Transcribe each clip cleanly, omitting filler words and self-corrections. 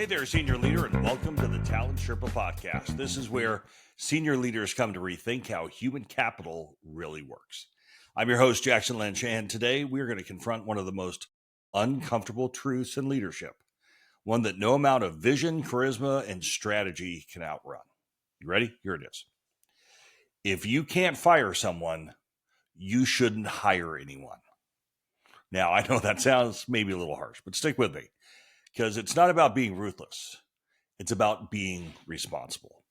Hey there, senior leader, and welcome to the Talent Sherpa Podcast. This is where senior leaders come to rethink how human capital really works. I'm your host, Jackson Lynch, and today we're going to confront one of the most uncomfortable truths in leadership, one that no amount of vision, charisma, and strategy can outrun. You ready? Here it is. If you can't fire someone, you shouldn't hire anyone. Now, I know that sounds maybe a little harsh, but stick with me. Because it's not about being ruthless. It's about being responsible.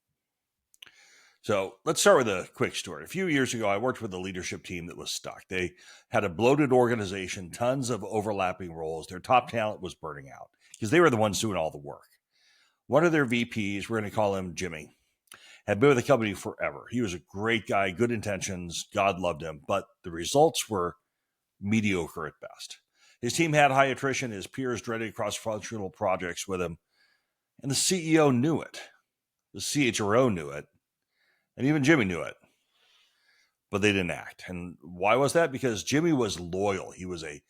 So let's start with a quick story. A few years ago, I worked with a leadership team that was stuck. They had a bloated organization, tons of overlapping roles. Their top talent was burning out because they were the ones doing all the work. One of their VPs, we're going to call him Jimmy, had been with the company forever. He was a great guy, good intentions. God loved him, but the results were mediocre at best. His team had high attrition. His peers dreaded cross-functional projects with him. And the CEO knew it. The CHRO knew it. And even Jimmy knew it. But they didn't act. And why was that? Because Jimmy was loyal. He was a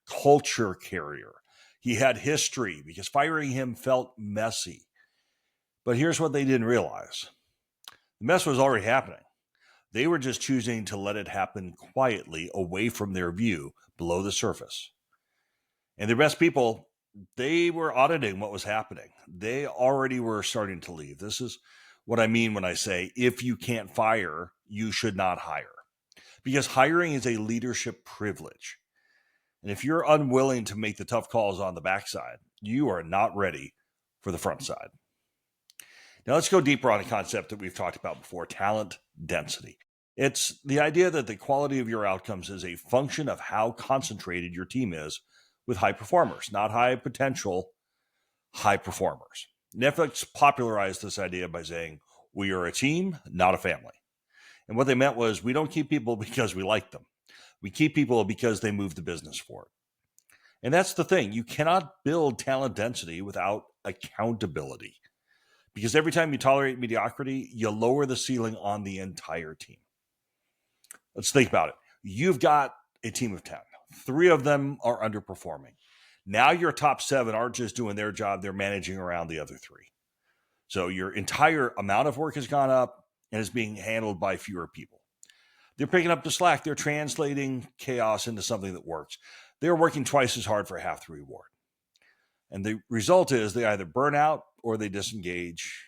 culture carrier. He had history because firing him felt messy. But here's what they didn't realize. The mess was already happening. They were just choosing to let it happen quietly away from their view below the surface. And their best people, they were auditing what was happening. They already were starting to leave. This is what I mean when I say, if you can't fire, you should not hire. Because hiring is a leadership privilege. And if you're unwilling to make the tough calls on the backside, you are not ready for the front side. Now let's go deeper on a concept that we've talked about before, talent density. It's the idea that the quality of your outcomes is a function of how concentrated your team is with high performers, not high potential, high performers. Netflix popularized this idea by saying, we are a team, not a family. And what they meant was, we don't keep people because we like them. We keep people because they move the business forward. And that's the thing. You cannot build talent density without accountability. Because every time you tolerate mediocrity, you lower the ceiling on the entire team. Let's think about it. You've got a team of 10. 3 of them are underperforming. Now your top 7 aren't just doing their job, they're managing around the other 3. So your entire amount of work has gone up and is being handled by fewer people. They're picking up the slack. They're translating chaos into something that works. They're working twice as hard for half the reward. And the result is they either burn out or they disengage,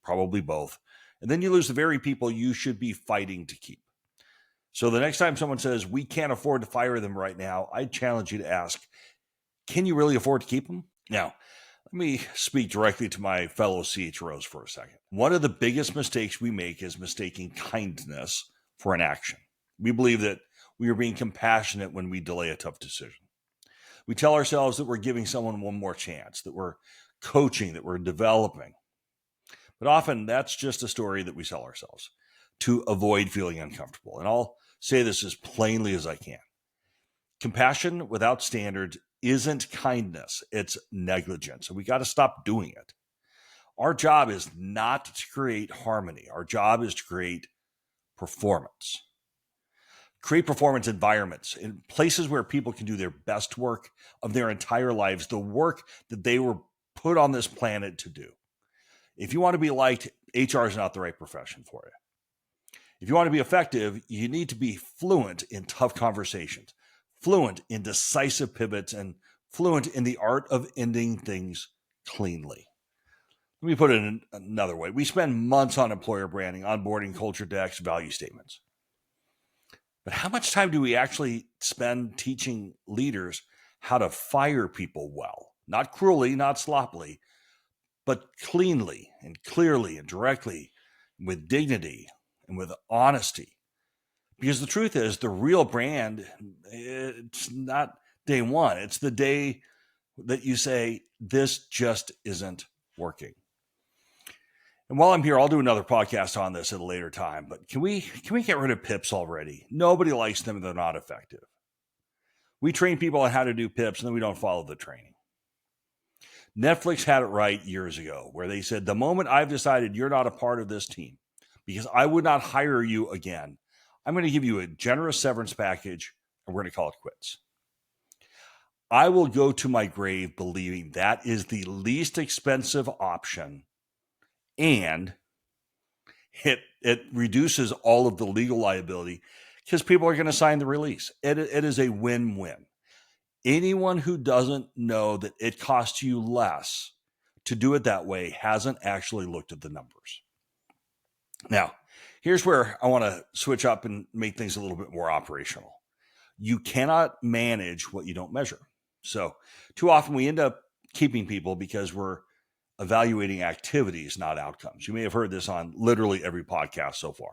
probably both. And then you lose the very people you should be fighting to keep. So the next time someone says, we can't afford to fire them right now, I challenge you to ask, can you really afford to keep them? Now, let me speak directly to my fellow CHROs for a second. One of the biggest mistakes we make is mistaking kindness for an action. We believe that we are being compassionate when we delay a tough decision. We tell ourselves that we're giving someone one more chance, that we're coaching, that we're developing. But often that's just a story that we sell ourselves to avoid feeling uncomfortable. And I'll say this as plainly as I can. Compassion without standards isn't kindness, it's negligence. And we got to stop doing it. Our job is not to create harmony. Our job is to create performance. Create performance environments in places where people can do their best work of their entire lives, the work that they were put on this planet to do. If you want to be liked, HR is not the right profession for you. If you want to be effective, you need to be fluent in tough conversations, fluent in decisive pivots, and fluent in the art of ending things cleanly. Let me put it in another way. We spend months on employer branding, onboarding, culture decks, value statements. But how much time do we actually spend teaching leaders how to fire people well? Not cruelly, not sloppily, but cleanly and clearly and directly, with dignity and with honesty. Because the truth is, the real brand, it's not day one. It's the day that you say, this just isn't working. And while I'm here, I'll do another podcast on this at a later time. But can we get rid of PIPs already? Nobody likes them. They're not effective. We train people on how to do PIPs, and then we don't follow the training. Netflix had it right years ago, where they said, the moment I've decided you're not a part of this team, because I would not hire you again, I'm going to give you a generous severance package, and we're going to call it quits. I will go to my grave believing that is the least expensive option, and it reduces all of the legal liability because people are going to sign the release. It is a win-win. Anyone who doesn't know that it costs you less to do it that way hasn't actually looked at the numbers. Now, here's where I want to switch up and make things a little bit more operational. You cannot manage what you don't measure. So too often we end up keeping people because we're evaluating activities, not outcomes. You may have heard this on literally every podcast so far.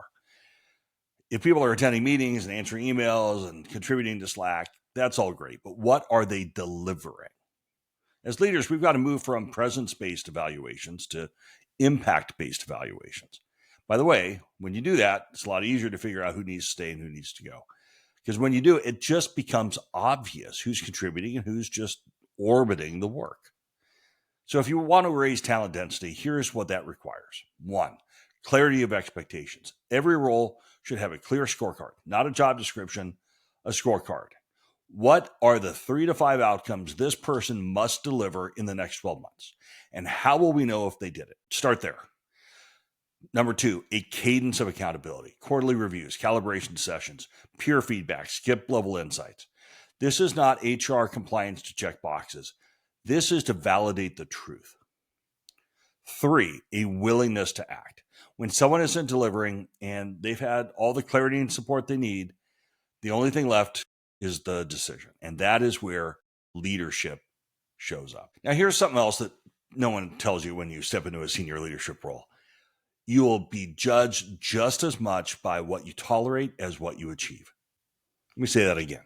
If people are attending meetings and answering emails and contributing to Slack, that's all great. But what are they delivering? As leaders, we've got to move from presence-based evaluations to impact-based evaluations. By the way, when you do that, it's a lot easier to figure out who needs to stay and who needs to go. Because when you do, it just becomes obvious who's contributing and who's just orbiting the work. So if you want to raise talent density, here's what that requires. 1, clarity of expectations. Every role should have a clear scorecard, not a job description, a scorecard. What are the 3 to 5 outcomes this person must deliver in the next 12 months? And how will we know if they did it? Start there. Number 2, a cadence of accountability, quarterly reviews, calibration sessions, peer feedback, skip level insights. This is not HR compliance to check boxes. This is to validate the truth. 3, a willingness to act. When someone isn't delivering and they've had all the clarity and support they need, the only thing left is the decision. And that is where leadership shows up. Now, here's something else that no one tells you when you step into a senior leadership role. You will be judged just as much by what you tolerate as what you achieve. Let me say that again.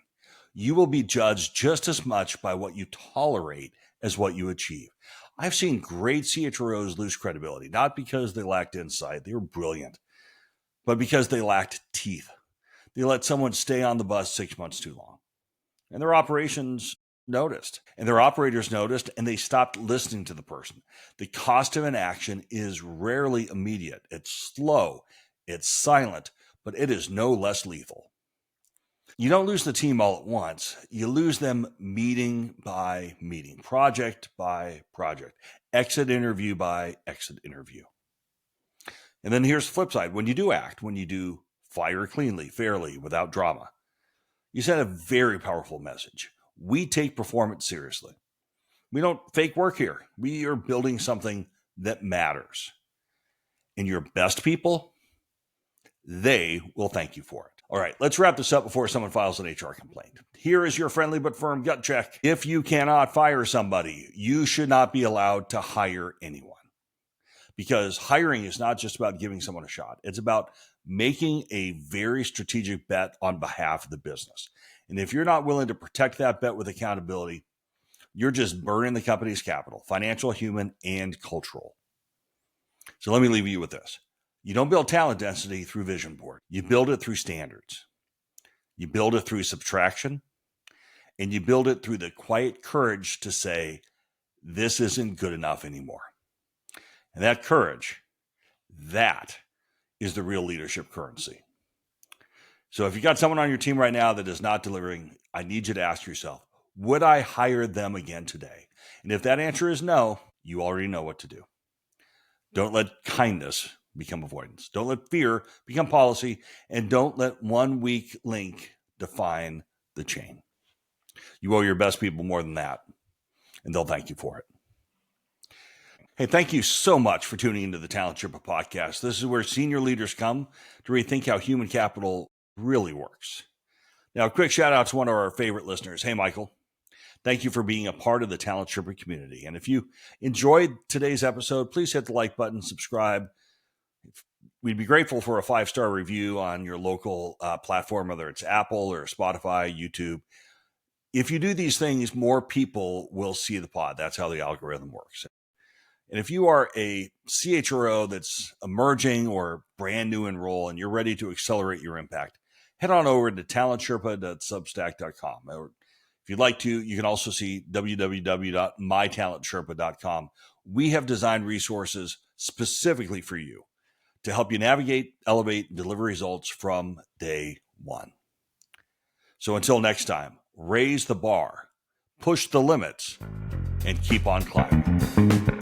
You will be judged just as much by what you tolerate as what you achieve. I've seen great CHROs lose credibility, not because they lacked insight, they were brilliant, but because they lacked teeth. They let someone stay on the bus 6 months too long. And their operations noticed, and their operators noticed, and they stopped listening to the person. The cost of inaction is rarely immediate. It's slow, it's silent, but it is no less lethal. You don't lose the team all at once. You lose them meeting by meeting, project by project, exit interview by exit interview. And then here's the flip side. When you do act, when you do fire cleanly, fairly, without drama, you send a very powerful message. We take performance seriously. We don't fake work here. We are building something that matters. And your best people, they will thank you for it. All right, let's wrap this up before someone files an HR complaint. Here is your friendly but firm gut check. If you cannot fire somebody, you should not be allowed to hire anyone. Because hiring is not just about giving someone a shot. It's about making a very strategic bet on behalf of the business. And if you're not willing to protect that bet with accountability, you're just burning the company's capital, financial, human, and cultural. So let me leave you with this. You don't build talent density through vision board. You build it through standards. You build it through subtraction. And you build it through the quiet courage to say, this isn't good enough anymore. And that courage, that is the real leadership currency. So if you got someone on your team right now that is not delivering, I need you to ask yourself, would I hire them again today? And if that answer is no, you already know what to do. Don't let kindness become avoidance. Don't let fear become policy. And don't let one weak link define the chain. You owe your best people more than that, and they'll thank you for it. Hey, thank you so much for tuning into the Talent Sherpa Podcast. This is where senior leaders come to rethink how human capital really works. Now, a quick shout out to one of our favorite listeners. Hey, Michael. Thank you for being a part of the Talent Sherpa community. And if you enjoyed today's episode, please hit the like button, subscribe. We'd be grateful for a 5-star review on your local platform, whether it's Apple or Spotify, YouTube. If you do these things, more people will see the pod. That's how the algorithm works. And if you are a CHRO that's emerging or brand new in role and you're ready to accelerate your impact, head on over to talentsherpa.substack.com. Or if you'd like to, you can also see www.mytalentsherpa.com. We have designed resources specifically for you to help you navigate, elevate, and deliver results from day one. So until next time, raise the bar, push the limits, and keep on climbing.